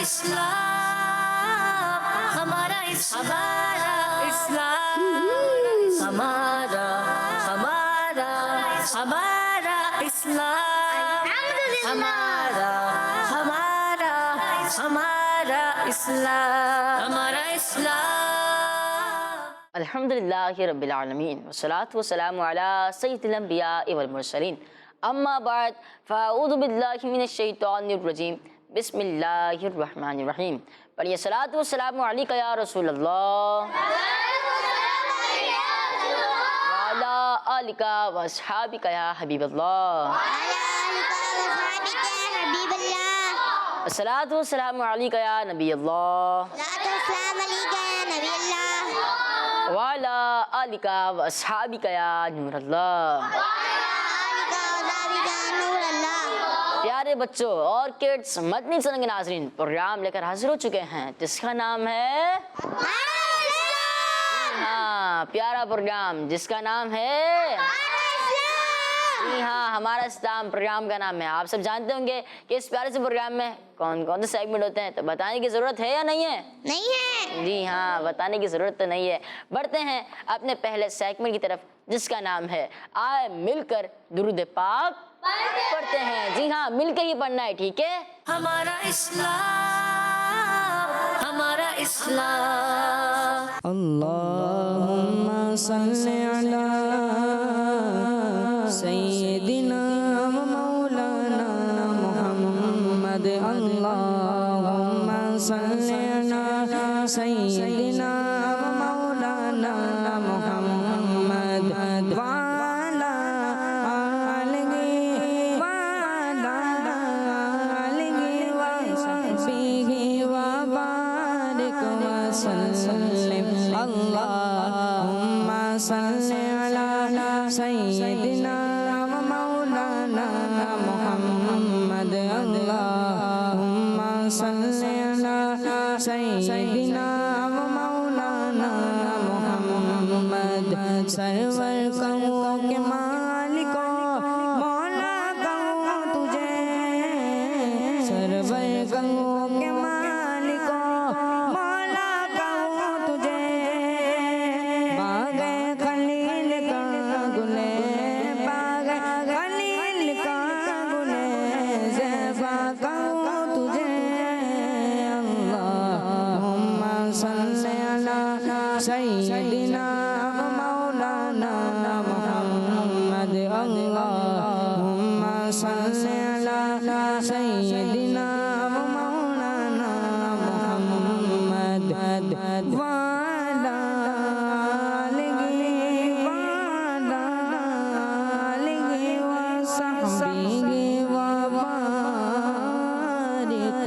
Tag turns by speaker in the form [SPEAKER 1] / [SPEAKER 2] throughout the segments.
[SPEAKER 1] اسلام ہمارا اسلام ہمارا اسلام ہمارا اسلام
[SPEAKER 2] الحمدللہ رب العالمین والصلاة والسلام علی سید الانبیاء والمرسلین اما بعد فاعوذ باللہ من الشیطان الرجیم بسم اللہ الرحمن الرحیم پڑھیے صلاۃ والسلام علیکہ یا رسول اللہ وعلی آلکہ واصحابکہ یا حبیب اللہ الصلاۃ والسلام علیکہ یا نبی اللہ وعلی آلکہ واصحابکہ یا نور اللہ۔ پیارے بچوں اور کڈس، مدنی چینل کے ناظرین، پروگرام لے کر حاضر ہو چکے ہیں جس کا نام ہے پیارا پروگرام جس کا نام ہے جی ہاں، ہمارا اسلام پروگرام کا نام ہے۔ آپ سب جانتے ہوں گے کہ اس پیارے سے پروگرام میں کون کون سے سیگمنٹ ہوتے ہیں، تو بتانے کی ضرورت ہے یا نہیں ہے؟
[SPEAKER 3] نہیں ہے۔
[SPEAKER 2] جی ہاں، بتانے کی ضرورت تو نہیں ہے۔ بڑھتے ہیں اپنے پہلے سیگمنٹ کی طرف جس کا نام ہے آئے مل کر درود پاک پڑھتے ہیں۔ جی ہاں، مل کے ہی پڑھنا ہے، ٹھیک ہے؟
[SPEAKER 1] ہمارا اسلام
[SPEAKER 4] اللہم صلی علی سیدنا و مولانا محمد، اللہم صلی علی سیدنا و مولانا محمد وعلا آلہ وعلا آلہ وصحبہ وبارک وسلم۔ اللہم صلی علی سیدنا و مولانا محمد، اللہم صلی علی سیدنا و مولانا محمد۔ سرور کہوں کہ مالک مولا کہوں تجھے، سرور کہوں کہ مالک مولا کہوں تجھے، باغ خلیل کا گلے، باغ خلیل کا گلے زیبا کہوں تجھے۔ اللہم صلی علی سیدنا و مولانا محمد، اللہم صلی علی سیدنا و مولانا محمد وعلا آلہ وعلا آلہ وصحبہ وبارک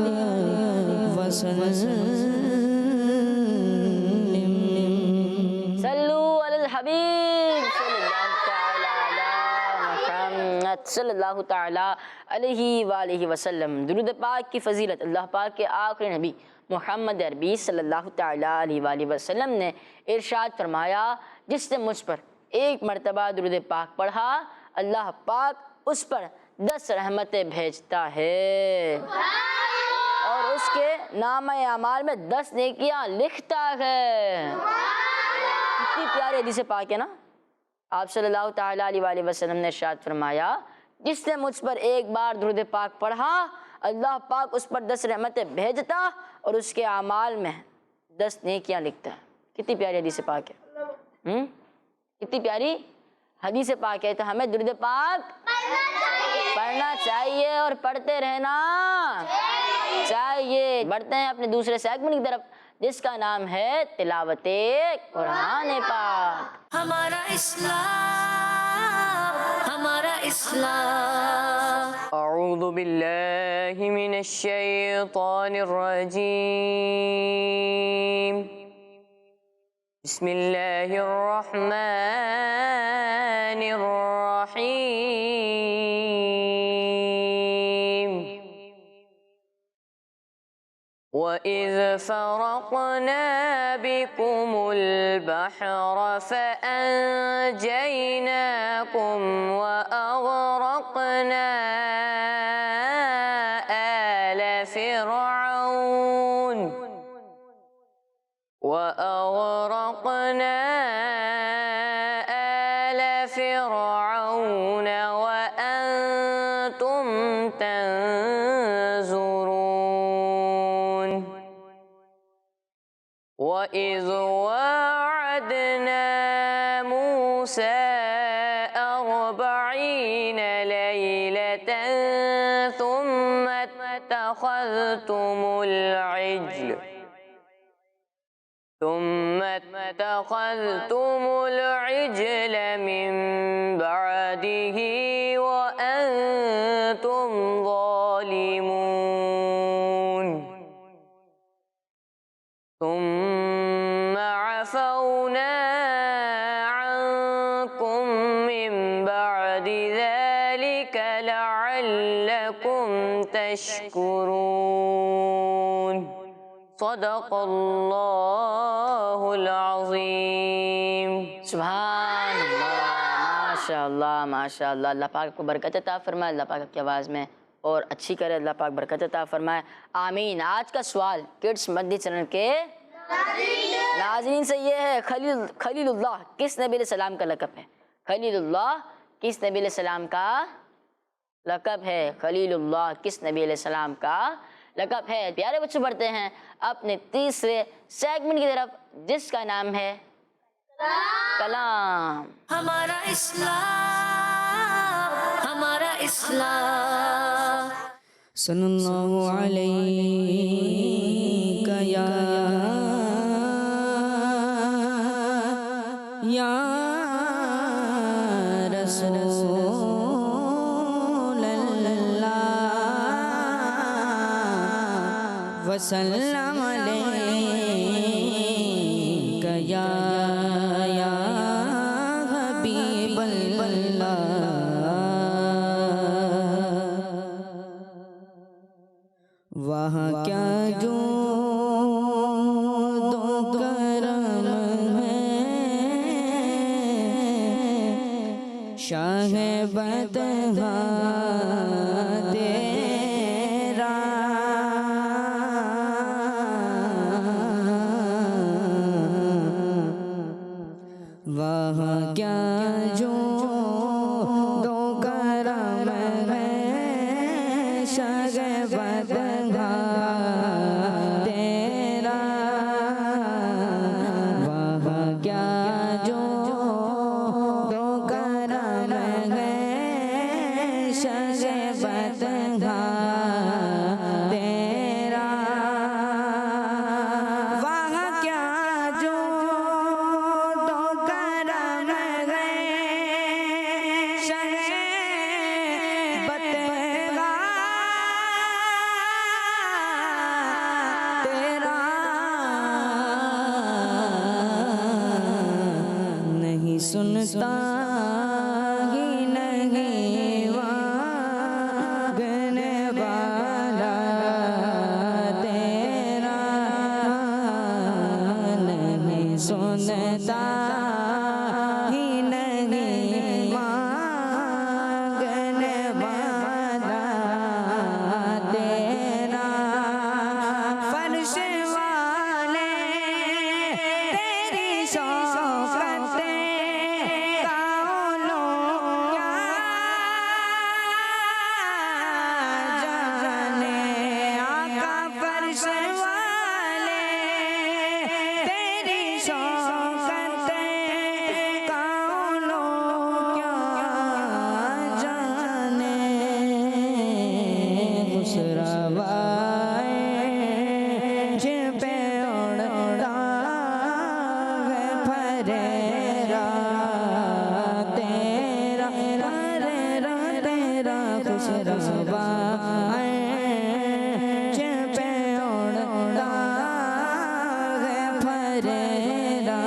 [SPEAKER 4] وسلم۔
[SPEAKER 2] صلو علی الحبیب صلی اللہ تعالی علی محمد صلی اللہ تعالی علیہ وآلہ وسلم۔ درود پاک کی فضیلت اللہ پاک کے آخری نبی محمد عربی صلی اللہ تعالی علیہ وآلہ وسلم نے ارشاد فرمایا، جس نے مجھ پر ایک مرتبہ درود پاک پڑھا، اللہ پاک اس پر 10 رحمتیں بھیجتا ہے اور اس کے نامہ اعمال میں 10 نیکیاں لکھتا ہے۔ کتنی پیاری حدیث پاک ہے نا۔ آپ صلی اللہ تعالی علیہ وآلہ وسلم نے ارشاد فرمایا، جس نے مجھ پر ایک بار درود پاک پڑھا، اللہ پاک اس پر 10 رحمتیں بھیجتا اور اس کے اعمال میں 10 نیکیاں لکھتا ہے۔ کتنی پیاری حدیث پاک ہے، کتنی پیاری حدیث پاک ہے۔ تو ہمیں درود پاک پڑھنا چاہیے اور پڑھتے رہنا چاہیے۔ بڑھتے ہیں اپنے دوسرے سیگمنٹ کی طرف جس کا نام ہے تلاوت قرآن پاک۔
[SPEAKER 1] ہمارا اسلام
[SPEAKER 2] اعوذ باللہ من الشیطان الرجیم، بسم اللہ الرحمن الرحیم۔ وَإِذْ فَرَقْنَا بِكُمُ الْبَحْرَ فَأَنْجَيْنَاكُمْ وَأَغْرَقْنَا آلَ فِرْعَوْنَ فرعون وأغرقنا آل فرعون وأنتم تنظرون وإذ واعدنا موسى 40 ليلة ثم اتخذتم العجل من بعده وأنتم ظالمون ثم عفونا عنكم من بعد ذلك لعلكم تشكرون صدق اللہ العظیم. سبحان اللہ، ماشاء اللہ ماشاء اللہ. اللہ پاک کو برکت عطا فرمائے، اللہ پاک کی آواز میں اور اچھی کرے، اللہ پاک برکت عطا فرمائے، آمین. آج کا سوال کڈس مدنی چینل کے ناظرین سے یہ ہے، خلیل اللہ کس نبی علیہ السلام کا لقب ہے؟ خلیل اللہ کس نبی علیہ السلام کا لقب ہے؟ خلیل اللہ کس نبی علیہ السلام کا لقب ہے؟ پیارے بچوں بڑھتے ہیں اپنے تیسرے سیگمنٹ کی طرف جس کا نام ہے کلام.
[SPEAKER 1] ہمارا اسلام، ہمارا اسلام.
[SPEAKER 4] صلی اللہ علیہ یا رسول اللہ وسلم علیک یا حبیب اللہ. وہاں کیا جو دو کرم ہے شاہ بدہا تیرا. وہاں کیا جو دو کرم ہے شاہ بدہا تیرا. وہاں کیا جو دو کرم ہے شاہ بدہا تیرا. وہاں کیا جو دو کرم ہے شاہ بدہا تیرا. نہیں سنتا ہی نہیں واگنے والا تیرا. نہیں سنتا ہی نہیں واگنے والا تیرا. فرش والے تیری شوقت کاؤنوں کیا جانے. آقا فرش والے تیری شوقت کاؤنوں کیا جانے. خسروائے جن پہ اڑتا ہے پھریرا تیرا. پھریرا تیرا خسروائے جن پہ اڑتا ہے پھریرا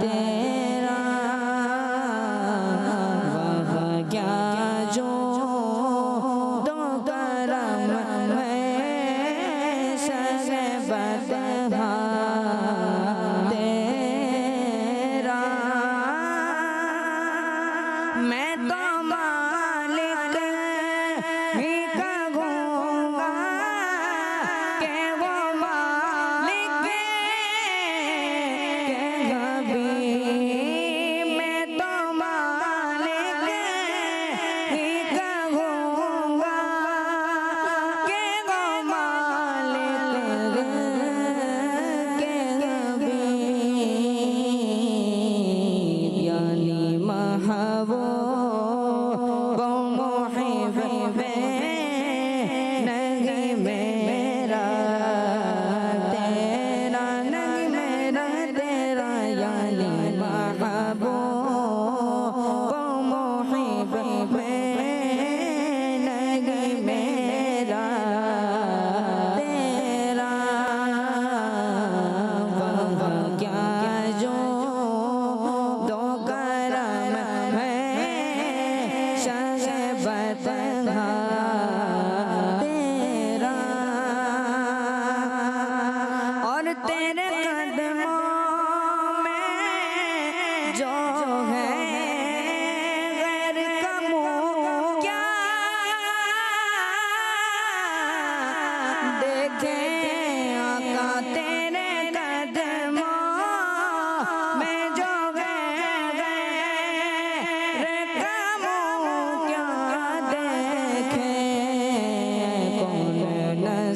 [SPEAKER 4] تیرا. وہاں کیا جو دو کرم ہے شاہ بدہا تیرا. میں تو مالک ہی کہوں گا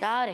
[SPEAKER 2] 4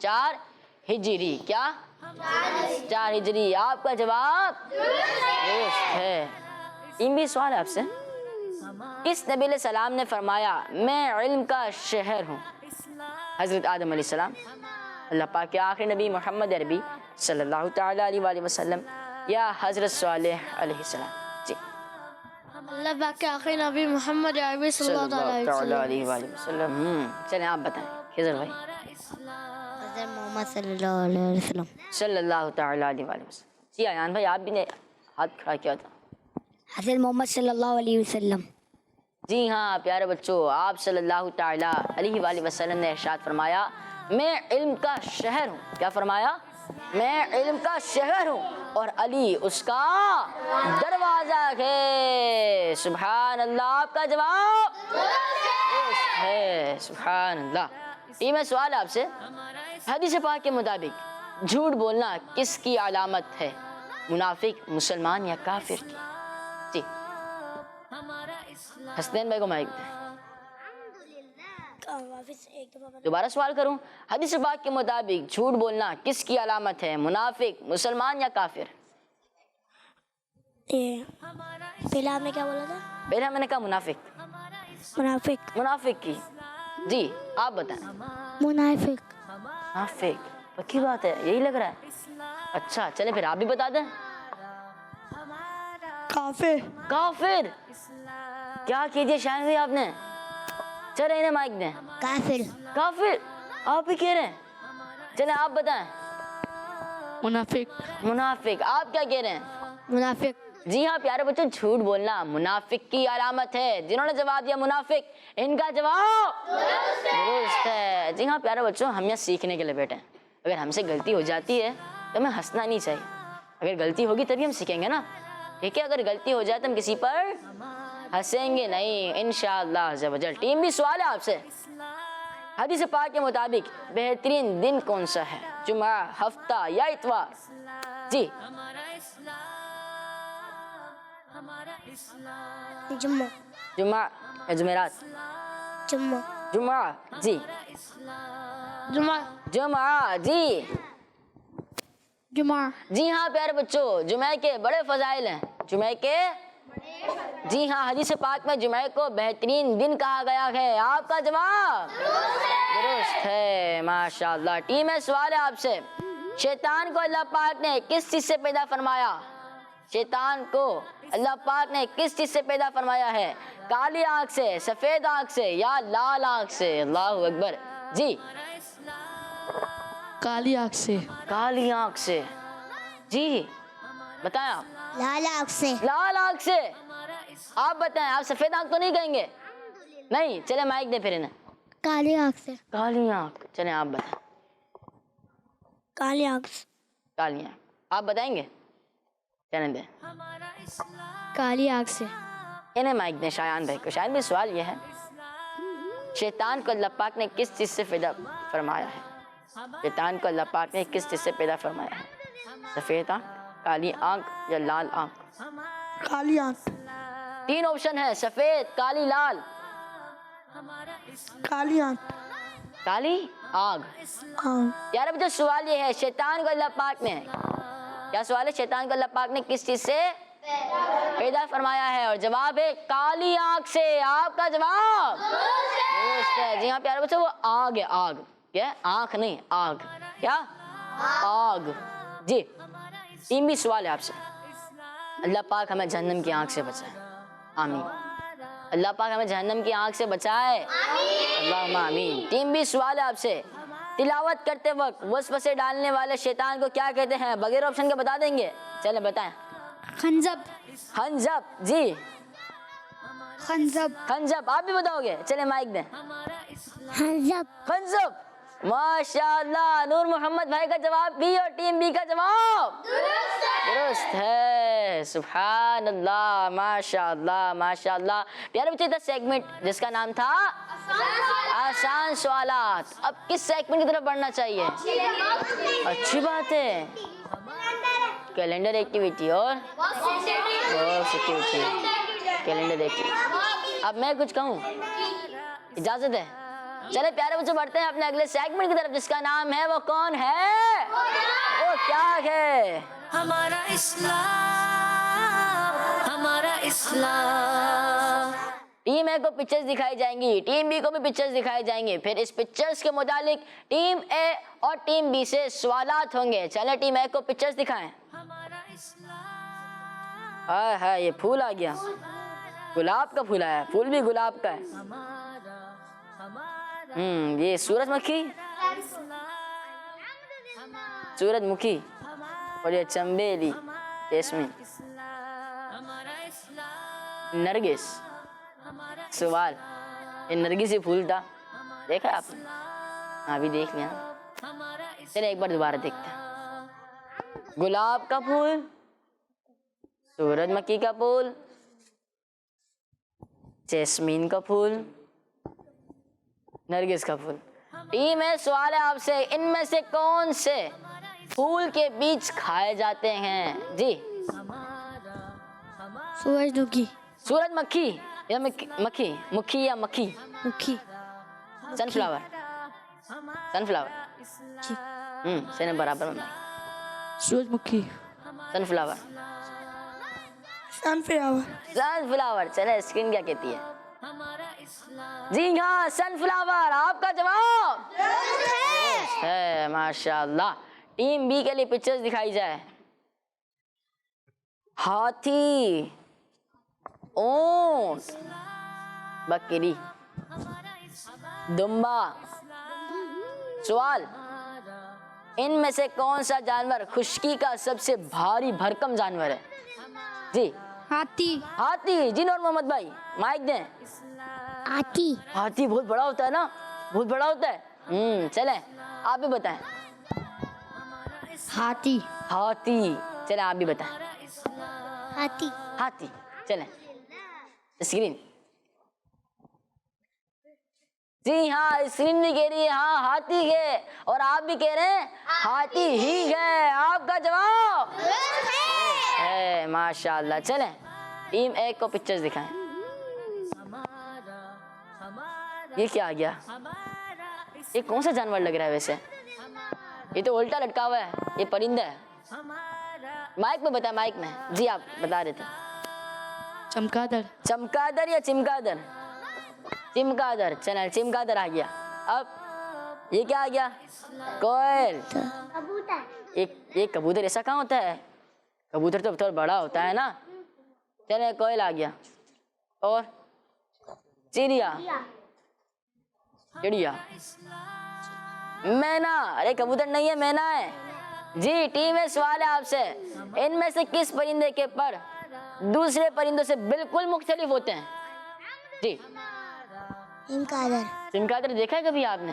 [SPEAKER 2] 4 ہجری. کیا؟ 4 ہجری. آپ کا جواب درست ہے. تین بھی سوال ہے آپ سے. کس نبی علیہ السلام نے فرمایا میں علم کا شہر ہوں؟ حضرت آدم علیہ السلام، اللہ پاک کے آخری نبی محمد عربی صلی اللہ تعالیٰ علیہ وآلہ وسلم، یا حضرت صالح علیہ السلام؟ جی،
[SPEAKER 3] اللہ پاک کے آخری نبی محمد عربی صلی اللہ
[SPEAKER 2] تعالیٰ علیہ وآلہ وسلم. چلیں آپ بتائیں خضر بھائی.
[SPEAKER 3] حضرت محمد صلی اللہ علیہ وسلم.
[SPEAKER 2] صلی اللہ تعالیٰ علیہ وآلہ وسلم. جی ایان بھائی آپ بھی نے ہاتھ کھڑا کیا تھا.
[SPEAKER 3] حضرت محمد صلی اللہ علیہ وسلم.
[SPEAKER 2] جی ہاں پیارے بچوں، آپ صلی اللہ تعالیٰ علیہ وآلہ وسلم نے ارشاد فرمایا میں علم کا شہر ہوں. کیا فرمایا؟ میں علم کا شہر ہوں اور علی اس کا دروازہ ہے. سبحان اللہ. آپ کا جواب درست ہے. سبحان اللہ. یہ میں سوال آپ سے، حدیث پاک کے مطابق جھوٹ بولنا کس کی علامت ہے؟ منافق، مسلمان یا کافر کی؟ جی حسنین بھائی کو مائک دیں. دوبارہ سوال کروں، حدیث پاک کے مطابق جھوٹ بولنا کس کی علامت ہے؟ منافق، مسلمان یا کافر؟
[SPEAKER 3] پہلے آپ نے کیا بولا تھا؟
[SPEAKER 2] پہلا میں نے کہا منافق.
[SPEAKER 3] منافق.
[SPEAKER 2] منافق کی. جی آپ بتائیں.
[SPEAKER 3] منافق.
[SPEAKER 2] منافق پکی بات ہے، یہی لگ رہا ہے. اچھا چلے پھر آپ بھی بتا دیں.
[SPEAKER 3] کافر.
[SPEAKER 2] کافر. کیا کیجیے شاہین بھائی آپ نے؟ چلے انہیں مائک دیں.
[SPEAKER 3] کافر.
[SPEAKER 2] کافر آپ بھی کہہ رہے ہیں. چلیں آپ بتائیں.
[SPEAKER 3] منافق.
[SPEAKER 2] منافق. آپ کیا کہہ رہے ہیں؟
[SPEAKER 3] منافق.
[SPEAKER 2] جی ہاں پیارے بچوں، جھوٹ بولنا منافق کی علامت ہے. جنہوں نے جواب دیا منافق، ان کا جواب درست ہے. جی ہاں پیارے بچوں، ہم یہاں سیکھنے کے لیے بیٹھے ہیں. اگر ہم سے غلطی ہو جاتی ہے تو ہمیں ہنسنا نہیں چاہیے. اگر غلطی ہوگی تبھی ہم سیکھیں گے نا. ٹھیک ہے، اگر غلطی ہو جائے تو ہم کسی پر ہنسیں گے نہیں انشاءاللہ عز و جل. ٹیم بھی سوال ہے آپ سے، حدیث پاک کے مطابق بہترین دن کون سا ہے؟ جمعہ، ہفتہ یا اتوار؟ جی
[SPEAKER 3] جمعہ.
[SPEAKER 2] جمعہ یا جمعرات؟
[SPEAKER 3] جمعہ.
[SPEAKER 2] جمعہ. جی
[SPEAKER 3] جمعہ.
[SPEAKER 2] جمعہ. جی
[SPEAKER 3] جمعہ.
[SPEAKER 2] جی ہاں پیارے بچوں، جمعہ کے بڑے فضائل ہیں. جمعہ کے، جی ہاں حدیث پاک میں جمعہ کو بہترین دن کہا گیا ہے. آپ کا جواب درست ہے. ماشاءاللہ. ٹیم ہے سوال ہے آپ سے، شیطان کو اللہ پاک نے کس چیز سے پیدا فرمایا؟ شیطان کو اللہ پاک نے کس چیز سے پیدا فرمایا ہے؟ کالی آنکھ سے، سفید آنکھ سے یا لال آنکھ سے؟ اللہ اکبر. جی
[SPEAKER 3] کالی آنکھ سے.
[SPEAKER 2] کالی آنکھ سے. جی بتائیں آپ.
[SPEAKER 3] لال آنکھ سے.
[SPEAKER 2] لال آنکھ سے. آپ بتائیں. آپ سفید آنکھ تو نہیں کہیں گے؟ نہیں. چلے مائک دیں پھر انہیں.
[SPEAKER 3] کالی آنکھ سے.
[SPEAKER 2] کالی آنکھ. چلیں آپ بتائیں.
[SPEAKER 3] کالی آنکھ سے.
[SPEAKER 2] کالی آنکھ. آپ بتائیں گے؟ چلیں دیں.
[SPEAKER 3] کالی آنکھ سے.
[SPEAKER 2] انہیں مائک دیں شایان بھائی کو. شایان بھائی سوال یہ ہے، شیطان کو اللہ پاک نے کس چیز سے پیدا فرمایا ہے؟ شیطان کو اللہ پاک نے کس چیز سے پیدا فرمایا ہے؟ سفید آنکھ، کالی آنکھ یا لال آنکھ؟
[SPEAKER 3] کالی آنکھ.
[SPEAKER 2] 3 آپشن ہے، سفید، کالی، لال.
[SPEAKER 3] کالی آنکھ.
[SPEAKER 2] کالی آنکھ. یار بچہ سوال یہ ہے، شیطان کو اللہ پاک نے، کیا سوال ہے؟ شیطان کو اللہ پاک نے کس چیز سے پیدا فرمایا ہے؟ اور جواب ہے کالی آنکھ سے. آپ کا جواب درست ہے. جی ہاں پیارے بچوں، وہ آگ ہے. آگ کیا؟ آنکھ نہیں، آگ. کیا؟ آگ. جی تین بھی سوال ہے آپ سے. اللہ پاک ہمیں جہنم کی آنکھ سے بچائے. آمین. اللہ پاک ہمیں جہنم کی آنکھ سے بچائے. اللہم آمین. تین بھی سوال ہے آپ سے، تلاوت کرتے وقت وسوسے ڈالنے والے شیطان کو کیا کہتے ہیں؟ بغیر آپشن کے بتا دیں گے. چلیں بتائیں.
[SPEAKER 3] خنزب.
[SPEAKER 2] خنزب. جی
[SPEAKER 3] خنزب.
[SPEAKER 2] خنزب. آپ بھی بتاؤ گے؟ چلیں مائک دیں.
[SPEAKER 3] خنزب.
[SPEAKER 2] خنزب. ماشاءاللہ. نور محمد بھائی کا جواب بھی اور ٹیم بی کا جواب درست ہے. سبحان اللہ. ماشاءاللہ ماشاءاللہ. پیارے بچے، 10 سیگمنٹ جس کا نام تھا آسان سوالات. اب کس سیگمنٹ کی طرف بڑھنا چاہیے؟ اچھی بات ہے، کیلنڈر ایکٹیویٹی اور سیکیورٹی. Calendar activity. اب میں کچھ کہوں؟ اجازت ہے؟ چلے پیارے بچوں بڑھتے ہیں اپنے اگلے سیگمنٹ کی طرف جس کا نام ہے وہ کون ہے؟ وہ کیا ہے؟
[SPEAKER 1] ہمارا اسلام، ہمارا اسلام۔
[SPEAKER 2] ٹیم اے کو پکچرز دکھائی جائیں گی، ٹیم بی کو بھی پکچرز دکھائی جائیں گی، پھر اس پکچرز کے متعلق ٹیم اے اور ٹیم بی سے سوالات ہوں گے۔ چلیں ٹیم اے کو پکچرز دکھائیں۔
[SPEAKER 1] ہمارا اسلام،
[SPEAKER 2] ہائے ہائے یہ پھول آ گیا، گلاب کا پھول آیا، پھول بھی گلاب کا ہے۔
[SPEAKER 1] ہمارا
[SPEAKER 2] یہ سورج مکھی، سورج مکھی اور یہ چمبیلی، جیسمین،
[SPEAKER 1] ہمارا اسلام،
[SPEAKER 2] نرگس۔ سوال، یہ نرگسی پھول تھا، دیکھا آپ نے؟ ہاں ابھی دیکھ لیا۔ چلے ایک بار دوبارہ دیکھتے ہیں۔ گلاب کا پھول، سورج مکھی کا پھول، جیسمین کا پھول، نرگس کا پھول۔ ٹیم ہے سوال ہے آپ سے، ان میں سے کون سے پھول کے بیج کھائے جاتے ہیں؟ جی
[SPEAKER 3] سورج مکھی،
[SPEAKER 2] سورج مکھی یا مکھی، مکھی یا مکھی؟
[SPEAKER 3] مکھی،
[SPEAKER 2] سن فلاور، سن فلاور، سن برابر میں
[SPEAKER 3] سورج مکھی،
[SPEAKER 2] سن فلاور،
[SPEAKER 3] سن فلاور،
[SPEAKER 2] سن فلاور۔ چلے اسکرین کیا کہتی ہے؟ جی ہاں سن فلاور، آپ کا جواب ہے، ماشاء اللہ۔ ٹیم بی کے لیے پکچرز دکھائی جائے۔ ہاتھی، اونٹ، بکری، دمبا۔ سوال، ان میں سے کون سا جانور خشکی کا سب سے بھاری بھرکم جانور ہے؟ جی
[SPEAKER 3] ہاتھی،
[SPEAKER 2] ہاتھی۔ جی نور محمد بھائی مائک دیں۔
[SPEAKER 3] ہاتھی،
[SPEAKER 2] ہاتھی بہت بڑا ہوتا ہے نا، بہت بڑا ہوتا ہے۔ چلیں آپ بھی بتائیں۔
[SPEAKER 3] ہاتھی،
[SPEAKER 2] ہاتھی، چلیں آپ بھی بتائیں۔
[SPEAKER 3] ہاتھی،
[SPEAKER 2] ہاتھی، چلیں اسکرین۔ جی ہاں اسکرین بھی کہہ رہی ہے ہاں ہاتھی ہے، اور آپ بھی کہہ رہے ہیں ہاتھی ہی ہے، آپ کا جواب ہے، ماشاء اللہ۔ چلیں ٹیم ایک کو پکچرز دکھائیں۔ یہ کیا آ گیا؟ یہ کون سا جانور لگ رہا ہے ویسے؟ یہ تو الٹا لٹکا ہوا ہے، یہ پرندہ ہے۔ مائک میں بتائیں، مائک میں۔ جی آپ بتا رہے تھے۔
[SPEAKER 3] چمگادڑ،
[SPEAKER 2] چمگادڑ یا چمگادڑ؟ چمگادڑ، چلیں چمگادڑ آ گیا۔ اب یہ کیا آ گیا؟ کوئل۔ یہ کبوتر ایسا کہاں ہوتا ہے؟ کبوتر تو تھوڑا بڑا ہوتا ہے نا۔ چلیں کوئل آ گیا۔ اور چڑیا، چڑیا، مینا۔ ارے کبوتر نہیں ہے، مینا ہے۔ جی ٹیم میں سوال ہے آپ سے، ان میں سے کس پرندے کے پر دوسرے پرندوں سے بالکل مختلف ہوتے ہیں؟ جی
[SPEAKER 3] چمگادڑ،
[SPEAKER 2] چمگادڑ دیکھا ہے کبھی آپ نے؟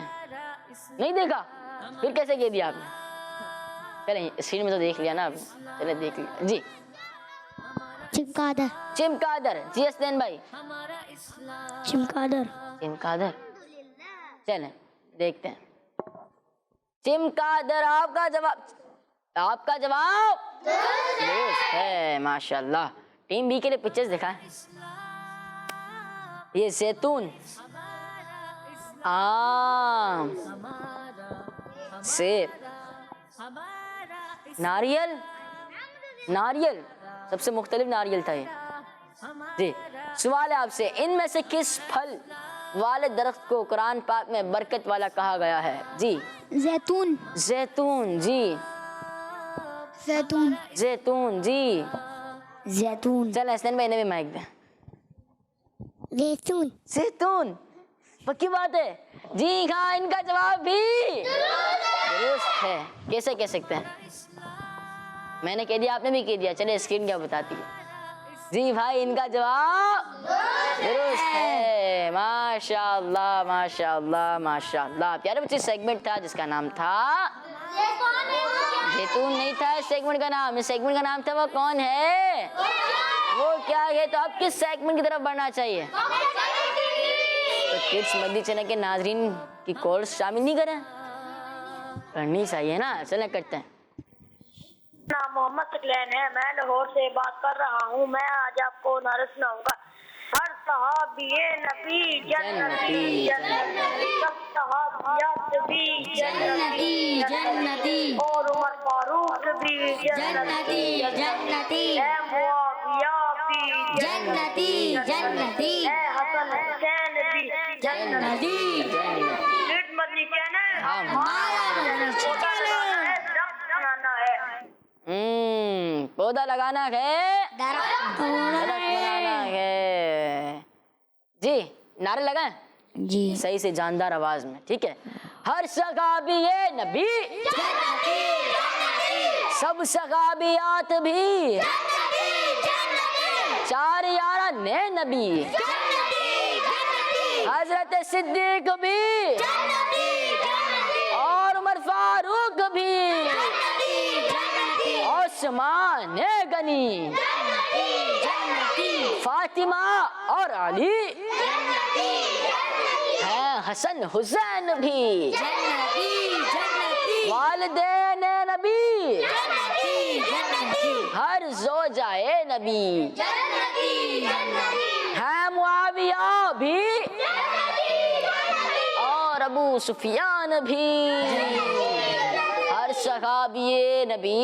[SPEAKER 2] نہیں دیکھا؟ پھر کیسے کہہ دیا آپ نے؟ چلیں اسکرین میں تو دیکھ لیا نا آپ نے، چلیں دیکھ لیا۔ جی
[SPEAKER 3] چمگادڑ،
[SPEAKER 2] چمگادڑ۔ جی حسنین بھائی؟
[SPEAKER 3] چمگادڑ،
[SPEAKER 2] چمگادڑ، چلیں دیکھتے ہیں۔ چمگادڑ، آپ کا جواب، آپ کا جواب درست ہے، ماشاء اللہ۔ ٹیم بی کے لیے پکچرز دکھائیں۔ یہ زیتون، آم، سیب، ناریل، ناریل سب سے مختلف ناریل تھا یہ۔ جی سوال ہے آپ سے، ان میں سے کس پھل والے درخت کو قرآن پاک میں برکت والا کہا گیا ہے؟ جی
[SPEAKER 3] زیتون،
[SPEAKER 2] زیتون۔ جی
[SPEAKER 3] زیتون،
[SPEAKER 2] زیتون۔ جی
[SPEAKER 3] زیتون،
[SPEAKER 2] چل حسین بھائی نے بھی مائک دیں۔
[SPEAKER 3] زیتون،
[SPEAKER 2] زیتون، پکی بات ہے؟ جی ہاں ان کا جواب بھی درست ہے۔ کیسے کہہ سکتے ہیں؟ میں نے کہہ دیا، آپ نے بھی کہہ دیا، چلے اسکرین کیا بتاتی ہے؟ جی بھائی ان کا جواب درست ہے، ماشاء اللہ ماشاء اللہ ماشاء اللہ۔ پیارے بچے سیگمنٹ تھا جس کا نام تھا زیتون، نہیں تھا اس سیگمنٹ کا نام، اس سیگمنٹ کا نام تھا وہ کون ہے؟ وہ کیا ہے؟ تو اب کس سیگمنٹ کی طرف بڑھنا چاہیے؟ تو کڈس مدنی چینل کے ناظرین کی کالز شامل نہیں کریں؟ کرنی چاہیے نا، چلیں کرتے ہیں۔
[SPEAKER 5] نام محمد سکلین ہے، میں لاہور سے بات کر رہا ہوں۔ میں آج آپ کو نعرہ سناؤں گا۔ ہر صحابی نبی جنتی جنتی، سب صحابیات بھی جنتی جنتی، اور عمر فاروق بھی جنتی جنتی، اے معاویہ بھی جنتی جنتی، اے حسن حسین بھی جنتی جنتی۔ مدنی کہنا ہے ہمارا پودا لگانا ہے، درخت بنانا ہے۔
[SPEAKER 2] پودا لگانا ہے، درخت بنانا ہے۔ جی نعرے لگائیں
[SPEAKER 3] جی
[SPEAKER 2] صحیح سے جاندار آواز میں، ٹھیک ہے؟ ہر صحابی نبی سب صحابیات بھی چار یاران نبی، حضرت صدیق بھی اور عمر فاروق بھی، عثمان غنی، فاطمہ اور علی ہیں، حسن حسین بھی، والدین نبی، ہر زوجہ نبی ہیں، معاویہ بھی اور ابو سفیان بھی، ہر صحابی نبی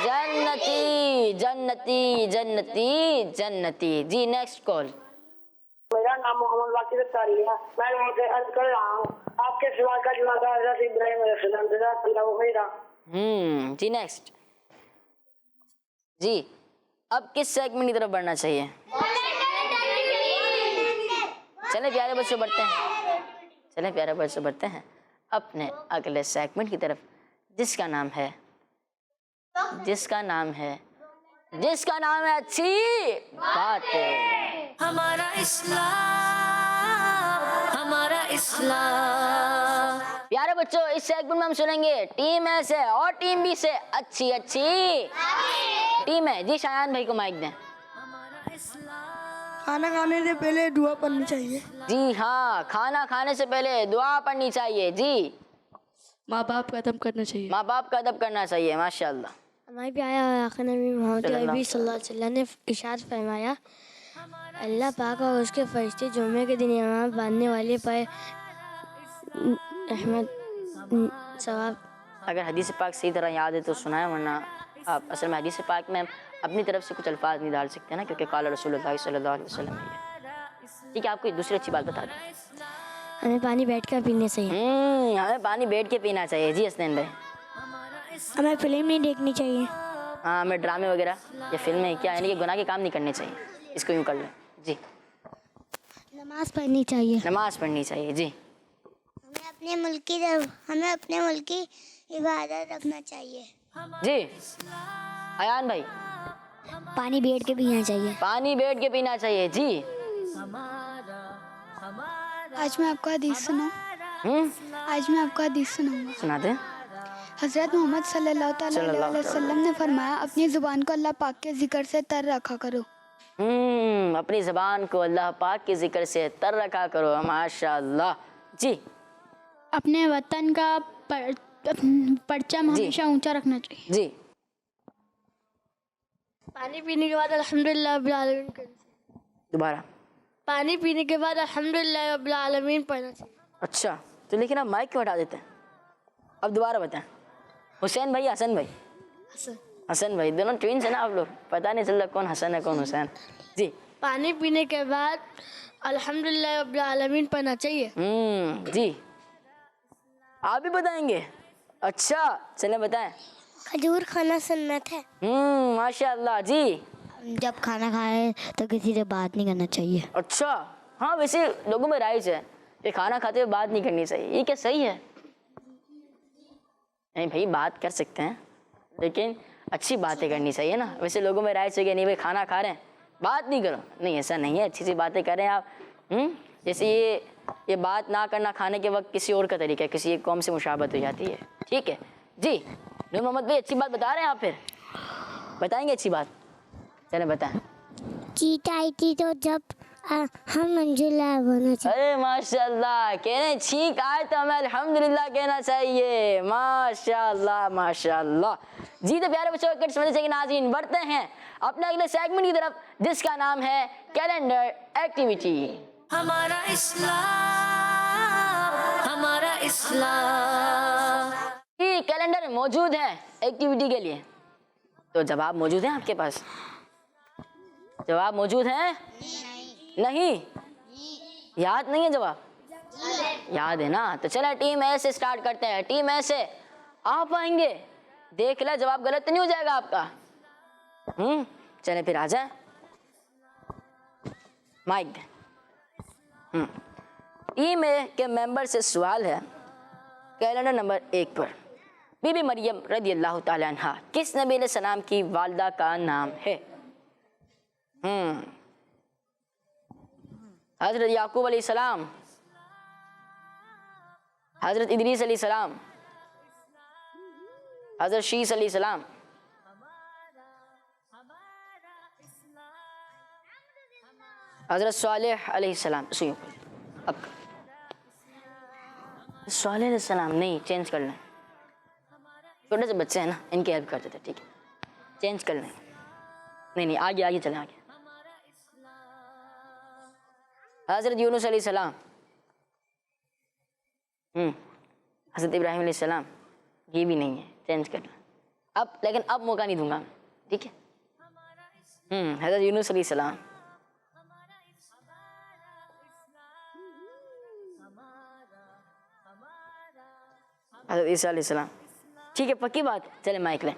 [SPEAKER 2] جنتی جنتی جنتی جنتی۔ جی نیکسٹ کال۔
[SPEAKER 5] میرا نام محمد باقر اختاری ہے، میں وہاں سے عرض کر رہا ہوں آپ کے سوال کا جواب حضرت ابراہیم علیہ السلام، جزاک اللہ خیرا۔
[SPEAKER 2] جی نیکسٹ۔ جی اب کس سیگمنٹ کی طرف بڑھنا چاہیے؟ چلیں پیارے بچوں بڑھتے ہیں، چلیں پیارے بچوں بڑھتے ہیں اپنے اگلے سیگمنٹ کی طرف، جس کا نام ہے اچھی باتیں۔
[SPEAKER 1] ہمارا اسلام، ہمارا اسلام۔
[SPEAKER 2] پیارے بچوں اس سیگمنٹ میں ہم سنیں گے ٹیم اے سے اور ٹیم بی سے اچھی ٹیم ہے۔ جی شایان بھائی کو مائک دیں۔
[SPEAKER 3] کھانا کھانے سے پہلے دعا پڑھنی چاہیے۔
[SPEAKER 2] جی ہاں، کھانا کھانے سے پہلے دعا پڑھنی چاہیے۔ جی
[SPEAKER 3] ماں باپ کا ادب کرنا چاہیے۔
[SPEAKER 2] ماں باپ کا ادب کرنا چاہیے، ماشاءاللہ۔
[SPEAKER 3] ہمارے پیارے آقا نبی محمد عربی صلی اللہ علیہ وسلم نے ارشاد فرمایا، اللہ پاک اور اس کے فرشتے جمعے کے دن امام باندھنے والے پر رحمت ثواب۔
[SPEAKER 2] اگر حدیث پاک صحیح طرح یاد ہے تو سنائیں، ورنہ آپ اصل میں حدیث پاک میں اپنی طرف سے کچھ الفاظ نہیں ڈال سکتے نا، کیونکہ قال رسول اللہ صلی اللہ علیہ وسلم ہے۔ ٹھیک ہے، آپ کو ایک دوسری اچھی بات بتا دیں،
[SPEAKER 3] ہمیں پانی بیٹھ کر پینے چاہیے۔
[SPEAKER 2] ہمیں پانی بیٹھ کے پینا چاہیے۔ جی حسنین بھائی۔
[SPEAKER 3] ہمیں فلم نہیں دیکھنی چاہیے۔
[SPEAKER 2] ہاں، ہمیں ڈرامے وغیرہ یا فلمیں کیا یعنی کہ گناہ کے کام نہیں کرنے چاہیے، اس کو یوں کر لیں۔ جی
[SPEAKER 3] نماز پڑھنی چاہیے۔
[SPEAKER 2] نماز پڑھنی چاہیے۔ جی
[SPEAKER 6] ہمیں اپنے ملک کی عبادت رکھنا چاہیے۔
[SPEAKER 2] جی ایان بھائی۔
[SPEAKER 3] پانی بیٹھ کے پینا چاہیے۔
[SPEAKER 2] پانی بیٹھ کے پینا چاہیے۔ جی
[SPEAKER 7] آج میں آپ کو حدیث سناؤں گا۔
[SPEAKER 2] سنا دیں۔
[SPEAKER 7] حضرت محمد صلی اللہ تعالیٰ علیہ وسلم نے فرمایا، اپنی زبان کو اللہ پاک کے ذکر سے تر رکھا کرو۔
[SPEAKER 2] اپنی زبان کو اللہ پاک کے ذکر سے تر رکھا کرو، ماشاءاللہ۔ جی
[SPEAKER 7] اپنے وطن کا پرچم ہمیشہ اونچا رکھنا چاہیے۔
[SPEAKER 2] جی
[SPEAKER 3] پانی پینے کے بعد الحمدللہ رب العالمین
[SPEAKER 2] دوبارہ۔
[SPEAKER 3] پانی پینے کے بعد الحمدللہ رب العالمین پڑھنا چاہیے۔
[SPEAKER 2] اچھا تو لیکن آپ مائک کیوں ہٹا دیتے ہیں؟ اب دوبارہ بتائیں۔ حسین بھائی، حسن بھائی، حسن بھائی، دونوں ٹوینس ہیں نا آپ لوگ، پتہ نہیں چل رہا کون حسن ہے کون حسین۔ جی
[SPEAKER 3] پانی پینے کے بعد الحمدللہ رب العالمین پڑھنا چاہیے۔
[SPEAKER 2] جی آپ بھی بتائیں گے؟ اچھا چلیں بتائیں۔
[SPEAKER 6] کھجور کھانا سنت ہے۔
[SPEAKER 2] ماشاءاللہ۔ جی
[SPEAKER 6] جب کھانا کھائے تو کسی سے بات نہیں کرنا چاہیے۔
[SPEAKER 2] اچھا ہاں، ویسے لوگوں میں رائج ہے کہ کھانا کھاتے ہوئے بات نہیں کرنی چاہیے، یہ کیا صحیح ہے؟ نہیں بھائی، بات کر سکتے ہیں لیکن اچھی باتیں کرنی چاہیے نا۔ ویسے لوگوں میں رائج ہے کہ نہیں بھائی کھانا کھا رہے ہیں بات نہیں کرو، نہیں ایسا نہیں ہے، اچھی سی باتیں کریں آپ۔ جیسے یہ بات نہ کرنا کھانے کے وقت کسی اور کا طریقہ ہے، کسی ایک قوم سے مشابہت ہو جاتی ہے، ٹھیک ہے۔ جی نور محمد بھائی اچھی بات بتا رہے ہیں آپ، پھر بتائیں گے اچھی بات؟ چلیں بتائیں۔
[SPEAKER 6] چیٹ آئی تھی تو جب ہم الحمدللہ ہونا چاہیے۔
[SPEAKER 2] ارے ماشاءاللہ، کہہ رہے ہیں چھینک آئے تو ہمیں الحمدللہ کہنا چاہیے، ماشاءاللہ ماشاءاللہ۔ جی تو پیارے بچوں کٹس میں سے ناظرین بڑھتے ہیں اپنے اگلے سیگمنٹ کی طرف جس کا نام ہے کیلنڈر ایکٹیویٹی.
[SPEAKER 1] ہمارا اسلام، ہمارا اسلام.
[SPEAKER 2] یہ کیلنڈر موجود ہے ایکٹیویٹی کے لیے، تو جواب موجود ہیں آپ کے پاس؟ جواب موجود ہیں؟ نہیں یاد نہیں ہے جواب؟ یاد ہے نا؟ تو چلیں ٹیم اے سے سٹارٹ کرتے ہیں. ٹیم اے سے آپ آئیں گے، دیکھ لیں جواب غلط تو نہیں ہو جائے گا آپ کا. چلیں پھر آ جائیں، مائک دیں. ٹیم اے کے ممبر سے سوال ہے کیلنڈر نمبر 1 پر بی بی مریم رضی اللہ تعالی عنہ کس نبی علیہ السلام کی والدہ کا نام ہے؟ حضرت یعقوب علیہ السلام، حضرت ادریس علیہ السلام، حضرت شیس علیہ السلام، حضرت صالح علیہ السلام. اب صالح علیہ السلام نہیں، چینج کر لیں. چھوٹے سے بچے ہیں نا، ان کی ہیلپ کرتے تھے. ٹھیک ہے چینج کر لیں. نہیں آگے چلیں آگے. حضرت یونس علیہ السلام، حضرت ابراہیم علیہ السلام، یہ بھی نہیں ہے، چینج کر لیں. لیکن اب موقع نہیں دوں گا. ٹھیک ہے حضرت یونس علیہ السلام، حضرت عیسیٰ علیہ السلام. ٹھیک ہے پکی بات. چلے مائک لیں.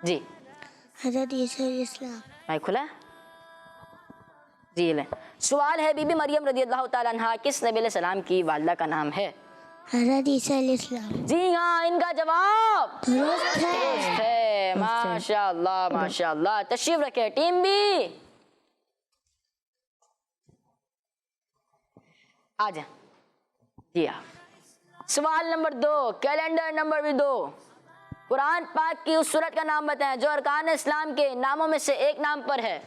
[SPEAKER 2] جی
[SPEAKER 6] حضرت عیسیٰ علیہ السلام.
[SPEAKER 2] مائک کھلا ہے؟ جی لیں. سوال ہے بی بی مریم رضی اللہ تعالیٰ عنہ کس نبی علیہ السلام کی والدہ کا نام ہے؟
[SPEAKER 6] حضرت عیسیٰ علیہ السلام.
[SPEAKER 2] جی ہاں ان کا جواب
[SPEAKER 6] درست
[SPEAKER 2] ہے. ماشاء اللہ ماشاء اللہ. تشریف رکھے ٹیم بی. آ جائیں. جی ہاں سوال نمبر 2 کیلنڈر نمبر 2. قرآن پاک کی اس سورت کا نام بتائیں جو ارکان اسلام کے ناموں میں سے ایک نام پر ہے.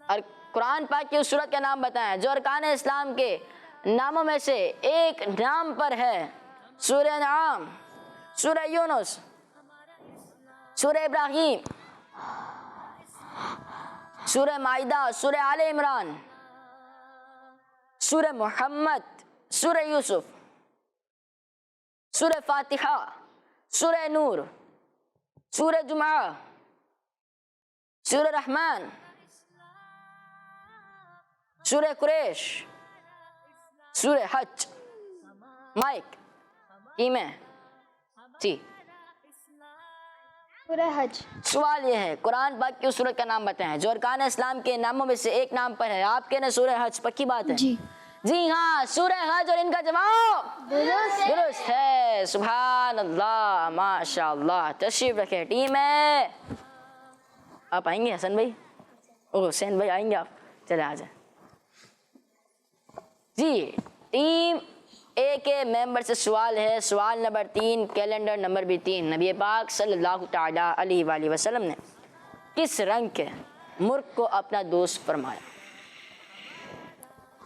[SPEAKER 2] اور قرآن پاک کی اس سورت کا نام بتائیں جو ارکان اسلام کے ناموں میں سے ایک نام پر ہے. سورہ انعام، سورہ یونس، سورہ ابراہیم، سورہ مائدہ، سورہ آل عمران، سورہ محمد، سورہ یوسف، سورہ فاتحہ، سورہ نور، سورہ جمعہ، سورہ رحمان، سورہ قریش، سورہ حج. مائک ٹیم ہے جی.
[SPEAKER 7] سورہ حج.
[SPEAKER 2] سوال یہ ہے قرآن پاک کی اس سورت کا نام بتائیں جو ارکان اسلام کے ناموں میں سے ایک نام پر ہے. آپ کہنے سورہ حج. پکی بات ہے؟
[SPEAKER 7] جی
[SPEAKER 2] ہاں سورہ حج. اور ان کا جواب درست ہے. سبحان اللہ ماشاء اللہ. تشریف رکھے ٹیم ہے. آپ آئیں گے حسن بھائی؟ حسین بھائی آئیں گے آپ؟ چلے آ جائیں. جی ٹیم اے کے ممبر سے سوال ہے سوال نمبر 3 کیلنڈر نمبر 3. نبی پاک صلی اللہ تعالی علیہ وآلہ وسلم نے کس رنگ کے مرغ کو اپنا دوست فرمایا؟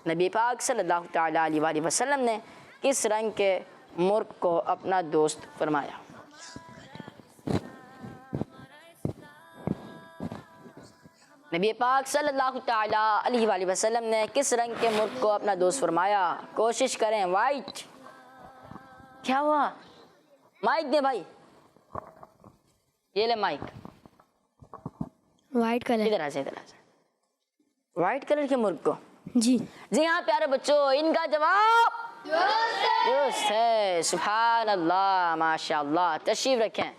[SPEAKER 2] نبی پاک صلی اللہ تعالی علیہ وآلہ وسلم نے کس رنگ کے مرغ کو اپنا دوست فرمایا؟ نبی پاک صلی اللہ تعالی علیہ وآلہ وسلم نے کس رنگ کے مرغ کو اپنا دوست فرمایا؟ کوشش کریں. وائٹ. کیا ہوا؟ مائک دے بھائی. یہ لے مائک.
[SPEAKER 3] White colour.
[SPEAKER 2] ادھر آ جائے ادھر آ جائے. وائٹ کلر کے مرغ کو.
[SPEAKER 3] جی
[SPEAKER 2] ہاں پیارے بچوں ان کا جواب درست ہے. سبحان اللہ ماشاء اللہ. تشریف رکھیں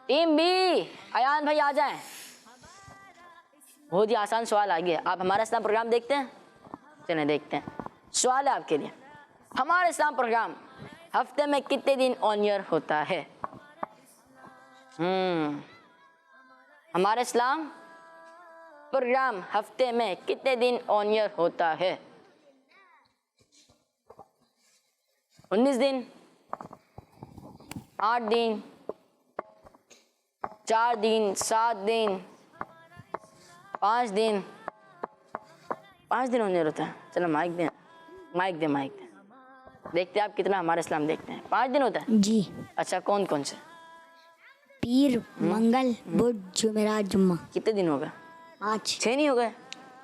[SPEAKER 2] ٹیم بی. ایان بھائی آ جائیں. بہت ہی آسان سوال آ گیا. آپ ہمارا اسلام پروگرام دیکھتے ہیں؟ چلیں دیکھتے ہیں. سوال ہے آپ کے لیے. ہمارا اسلام پروگرام ہفتے میں کتنے دن آن ایئر ہوتا ہے؟ ہمارا اسلام پروگرام ہفتے میں کتنے دن آن ایئر ہوتا ہے؟ 19 دن، 8 دن، 4 دن، 7 دن، 5 دن. 5 دن آن ایئر ہوتا ہے. چلو مائک دیں مائک دیں مائک دیں. دیکھتے ہیں آپ کتنا ہمارا اسلام دیکھتے ہیں؟ 5 دن ہوتا ہے؟
[SPEAKER 3] جی
[SPEAKER 2] اچھا کون کون سے؟
[SPEAKER 3] پیر منگل بدھ جمعرات جمعہ
[SPEAKER 2] کتنے دن ہو گئے؟
[SPEAKER 3] 5
[SPEAKER 2] 6 نہیں ہو گئے؟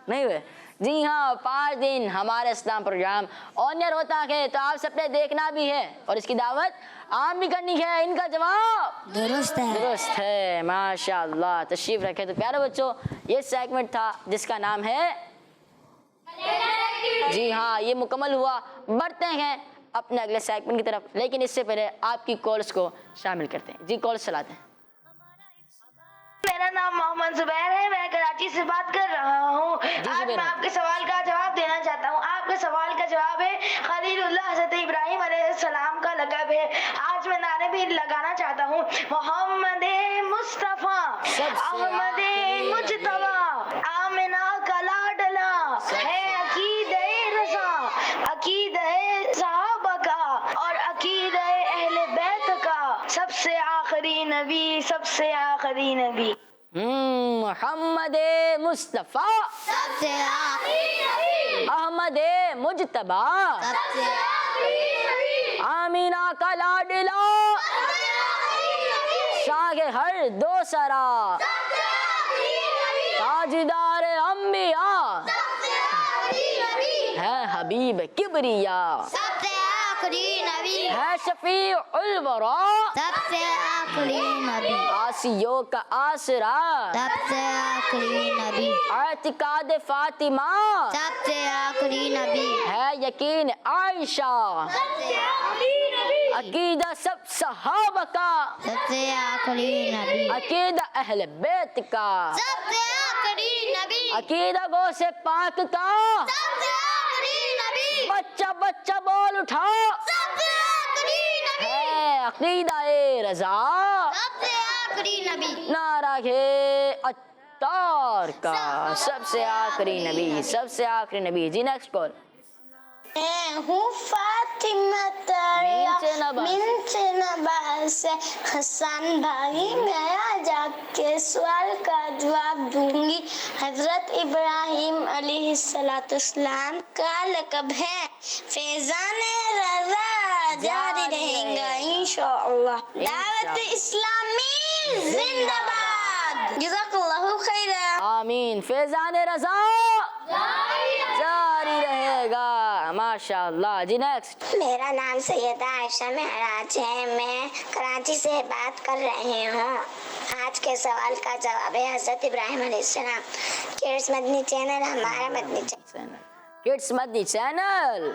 [SPEAKER 2] نہیں ہوئے؟ جی ہاں 5 دن ہمارا اسلام پروگرام آنر ہوتا ہے، تو آپ سب نے دیکھنا بھی ہے اور اس کی دعوت عام بھی کرنی ہے۔ ان کا جواب
[SPEAKER 3] درست ہے۔
[SPEAKER 2] درست ہے، ماشاء اللہ۔ تشریف رکھے تو پیارے بچوں، یہ سیگمنٹ تھا جس کا نام ہے، جی ہاں یہ مکمل ہوا۔ بڑھتے ہیں اپنے اگلے سیگمنٹ کی طرف، لیکن اس سے پہلے آپ کی کالز کو شامل کرتے ہیں۔ جی کالز چلاتے ہیں۔
[SPEAKER 5] میرا نام محمد زبیر ہے، میں کراچی سے بات کر رہا ہوں۔ آج میں آپ کے سوال کا جواب دینا چاہتا ہوں۔ آپ کے سوال کا جواب ہے خلیل اللہ حضرت ابراہیم علیہ السلام کا لقب ہے۔ آج میں نعرے بھی لگانا چاہتا ہوں، محمد مصطفیٰ، احمد مجتبیٰ، آمنہ کا لاڈلا ہے، عقیدہ رضا، عقیدہ صحابہ کا اور عقیدہ اہل بیت کا، سب سے آخری نبی، سب سے آخری نبی۔
[SPEAKER 2] محمد مصطفیٰ،
[SPEAKER 3] سب سے آخری نبی،
[SPEAKER 2] احمد مجتبیٰ،
[SPEAKER 3] سب سے آخری نبی،
[SPEAKER 2] آمینہ کا لاڈلا، شاہ ہر دو سرا،
[SPEAKER 3] سب سے آخری نبی،
[SPEAKER 2] تاجدار انبیاء،
[SPEAKER 3] سب سے آخری نبی،
[SPEAKER 2] ہے حبیب کبریا،
[SPEAKER 3] سب سے آخری نبی،
[SPEAKER 2] ہے شفیع الورا،
[SPEAKER 3] سب سے آخری نبی،
[SPEAKER 2] آسیوں کا آسرا،
[SPEAKER 3] سب سے آخری نبی،
[SPEAKER 2] اعتقاد فاطمہ،
[SPEAKER 3] سب سے آخری نبی،
[SPEAKER 2] ہے یقین عائشہ،
[SPEAKER 3] سب سے آخری نبی،
[SPEAKER 2] عقیدہ سب صحابہ کا،
[SPEAKER 3] سب سے آخری نبی،
[SPEAKER 2] عقیدہ اہل بیت کا،
[SPEAKER 3] سب سے آخری نبی،
[SPEAKER 2] عقیدہ غوث پاک کا،
[SPEAKER 3] سب سے آخری نبی،
[SPEAKER 2] بچہ بچہ بول اٹھا،
[SPEAKER 3] سب سے آخری نبی،
[SPEAKER 2] ہے عقیدہ رضا،
[SPEAKER 3] سب سے آخری نبی،
[SPEAKER 2] نعرہ ہے عطار کا، سب سے آخری نبی، سب سے آخری نبی۔ جی نیکسٹ کال۔
[SPEAKER 6] میں ہوں فاطمہ منت نبا سے حسن بھائی، میں آج آپ کے سوال کا جواب دوں گی۔ حضرت ابراہیم علیہ السلام کا لقب ہے فیضان رضا، جاری رہے گا انشاءاللہ۔ دعوت اسلامی زندہ باد، جزاک اللہ خیرا۔
[SPEAKER 2] آمین۔ فیضان رضا جاری رہے گا، ماشاء اللہ۔ جی نیکسٹ۔
[SPEAKER 6] میرا نام سیدہ عائشہ معراج ہے، میں کراچی سے بات کر رہی ہوں۔ آج کے سوال کا جواب ہے حضرت ابراہیم علیہ السلام۔ کڈس مدنی چینل ہمارا مدنی چینل۔
[SPEAKER 2] کڈس مدنی چینل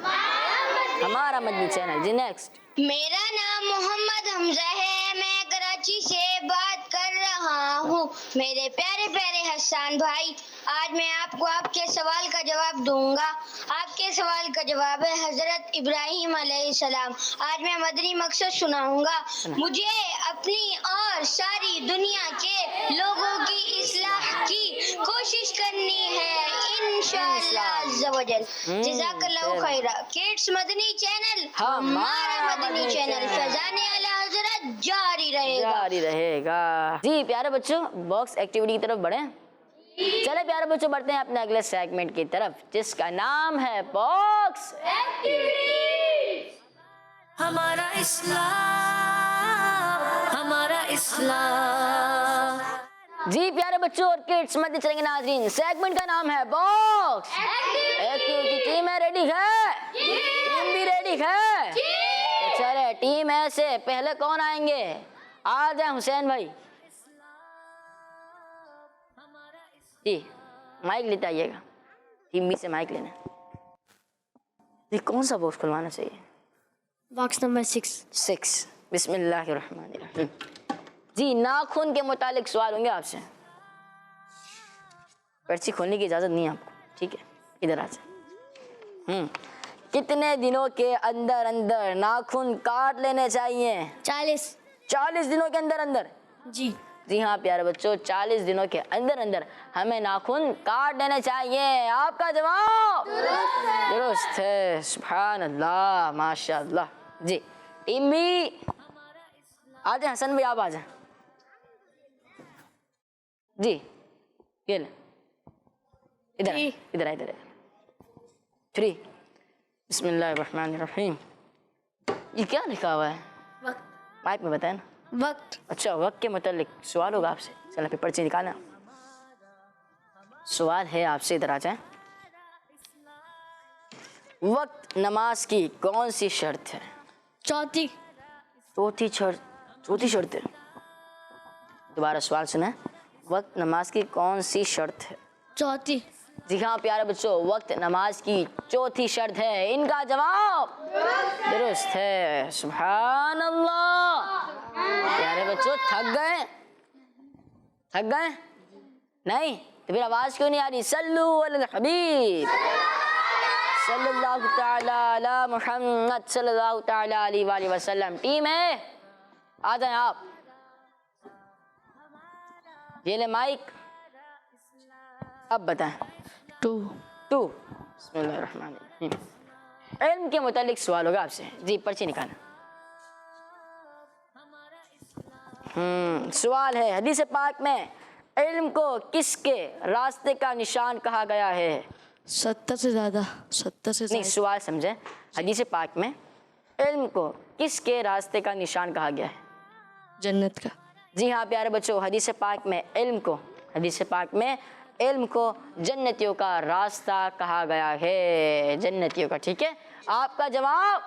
[SPEAKER 2] ہمارا مدنی چینل۔ جی نیکسٹ۔
[SPEAKER 5] میرا نام محمد حمزہ ہے، میں کراچی سے بات کر رہا ہوں۔ میرے پیارے پیارے حسان بھائی، آج میں آپ کو آپ کے سوال کا جواب دوں گا۔ آپ کے سوال کا جواب ہے حضرت ابراہیم علیہ السلام۔ آج میں مدنی مقصد سناؤں گا۔ مجھے اپنی اور ساری دنیا کے لوگوں کی اصلاح کی کوشش کرنی ہے انشاءاللہ عز و جل۔ جزاک اللہ خیرہ۔ کڈس مدنی چینل ہمارا مدنی چینل، فیضان اعلی حضرت جاری رہے گا۔
[SPEAKER 2] جاری رہے گا۔ جی پیارے بچوں، باکس ایکٹیویٹی کی طرف بڑھیں۔ چلے پیارے بچوں، بڑھتے ہیں اپنے اگلے سیگمنٹ کی طرف جس کا نام ہے باکس ایکٹیویٹی۔
[SPEAKER 1] ہمارا اسلام، ہمارا اسلام۔
[SPEAKER 2] جی پیارے بچوں اور کڈس مدنی چلیں گے ناظرین، سیگمنٹ کا نام ہے باکس ایکٹیویٹی۔ ٹیم ہے ریڈی ہے؟ ٹیم بھی ریڈی ہے؟ تو چلے ٹیم اے سے پہلے کون آئیں گے؟ آ جائیں حسین بھائی۔ جی مائک لیتے آئیے گا، ٹیم بی سے مائک لینا۔ جی کون سا باکس کھلوانا چاہیے؟
[SPEAKER 3] Box number
[SPEAKER 2] 6۔ بسم اللہ الرحمن الرحیم۔ جی ناخن کے متعلق سوال ہوں گے آپ سے۔ پرچی کھولنے کی اجازت نہیں ہے آپ کو، ٹھیک ہے؟ ادھر آ جائیں۔ کتنے دنوں کے اندر اندر ناخن کاٹ لینے چاہیے؟ 40 دنوں کے اندر اندر؟ جی ہاں پیارے بچوں، 40 دنوں کے اندر اندر ہمیں ناخن کاٹ لینے چاہیے۔ آپ کا جواب درست ہے، سبحان اللہ، ماشاء اللہ۔ جی ٹیم بھی آ جائیں، حسن بھائی آپ آ جائیں۔ جی یہ لیں، ادھر ادھر ادھر 3۔ بسم اللہ الرحمن الرحیم۔ یہ کیا لکھا ہوا ہے؟
[SPEAKER 3] وقت
[SPEAKER 2] مائک میں بتائیں نا.
[SPEAKER 3] وقت
[SPEAKER 2] اچھا وقت کے متعلق سوال ہوگا آپ سے. چلو پھر پرچی نکالنا. سوال ہے آپ سے, ادھر آ جائیں. وقت نماز کی کون سی شرط ہے؟
[SPEAKER 3] چوتھی
[SPEAKER 2] چوتھی شرط ہے. دوبارہ سوال سنیں. وقت نماز کی کون سی شرط ہے؟
[SPEAKER 3] چوتھی.
[SPEAKER 2] جی ہاں پیارے بچوں, وقت نماز کی چوتھی شرط ہے. ان کا جواب درست ہے. سبحان اللہ. پیارے بچوں تھک گئے نہیں تو پھر آواز کیوں نہیں آ رہی؟ صلو علی الحبیب صلی اللہ تعالی علی محمد صلی اللہ تعالی علیہ وآلہ وسلم. ٹیم ہے, آ جائیں آپ. یہ لے مائک, اب بتائیں. 2 بسم اللہ الرحمن الرحیم. علم کے متعلق سوال ہوگا آپ سے. جی پرچی نکالنا. سوال ہے, حدیث پاک میں علم کو کس کے راستے کا نشان کہا گیا ہے؟
[SPEAKER 3] 70 سے زیادہ.
[SPEAKER 2] نہیں, سوال سمجھیں. حدیث پاک میں علم کو کس کے راستے کا نشان کہا گیا ہے؟
[SPEAKER 3] جنت کا.
[SPEAKER 2] جی ہاں پیارے بچوں, حدیث پاک میں علم کو جنتیوں کا راستہ کہا گیا ہے. جنتیوں کا. ٹھیک ہے, آپ کا جواب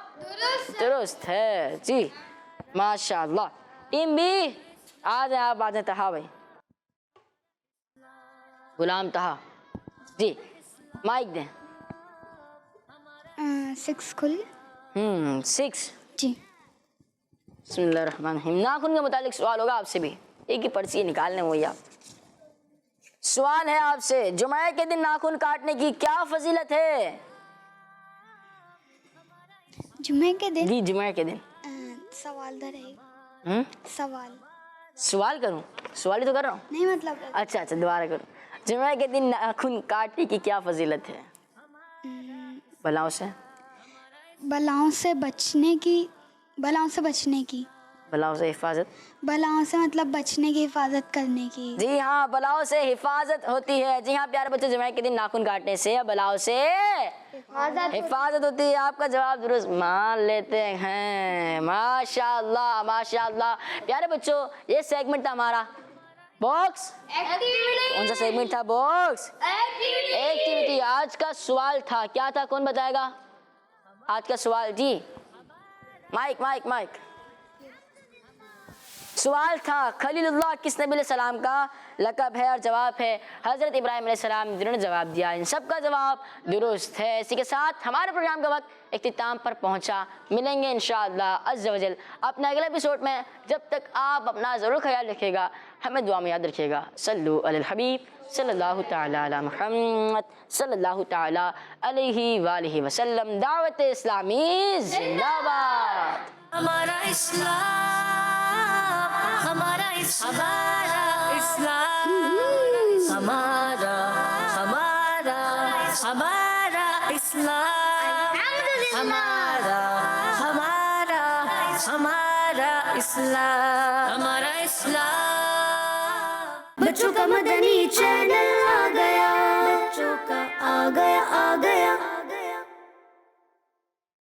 [SPEAKER 2] درست ہے. جی ماشاء اللہ. ٹیم بی آ جائیں آپ. آ جائیں طہا بھائی, غلام طہا. جی مائک دیں.
[SPEAKER 7] 6 کھل.
[SPEAKER 2] 6
[SPEAKER 7] جی.
[SPEAKER 2] بسم اللہ الرحمن الرحیم. ناخن کے متعلق سوال ہوگا آپ سے بھی. ایک ہی پرچی نکالنے وہی آپ. سوال ہے آپ سے, جمعہ کے دن ناخن کاٹنے کی کیا فضیلت ہے؟
[SPEAKER 7] جمعے کے دن.
[SPEAKER 2] جی جمعہ کے دن.
[SPEAKER 7] سوال دہ رہے.
[SPEAKER 2] سوال کروں؟ سوال ہی تو کر رہا ہوں.
[SPEAKER 7] نہیں مطلب.
[SPEAKER 2] اچھا دوبارہ کروں. جمعہ کے دن ناخن کاٹنے کی کیا فضیلت ہے؟ بلاؤں سے
[SPEAKER 7] بچنے کی.
[SPEAKER 2] بلاؤں سے حفاظت.
[SPEAKER 7] بلاؤں سے مطلب بچنے کی, حفاظت کرنے کی.
[SPEAKER 2] جی ہاں, بلاؤں سے حفاظت ہوتی ہے. جی ہاں پیارے بچے, جمعہ کے دن ناخن کاٹنے سے بلاؤں سے حفاظت ہوتی ہے. آپ کا جواب درست مان لیتے ہیں. ماشاء اللہ ماشاء اللہ. پیارے بچوں, یہ سیگمنٹ تھا ہمارا باکس. کون سا سیگمنٹ تھا؟ Box activity. آج کا سوال تھا, کیا تھا؟ کون بتائے گا آج کا سوال؟ جی مائک. سوال تھا خلیل اللہ کس نبی علیہ السلام کا لقب ہے؟ اور جواب ہے حضرت ابراہیم علیہ السلام. جنہوں نے جواب دیا, ان سب کا جواب درست ہے. اسی کے ساتھ ہمارے پروگرام کا وقت اختتام پر پہنچا. ملیں گے انشاءاللہ عز و جل اپنے اگلے ایپیسوڈ میں. جب تک آپ اپنا ضرور خیال رکھیے گا, ہمیں دعا میں یاد رکھیے گا. صلو علی الحبیب صلی اللہ تعالی علی محمد صلی اللہ تعالی علیہ وآلہ وسلم. دعوت اسلامی زندہ باد.
[SPEAKER 1] ہمارا اسلام, ہمارا اسلام, ہمارا اسلام, ہمارا اسلام. بچوں کا مدنی چینل آ گیا, بچوں کا آ گیا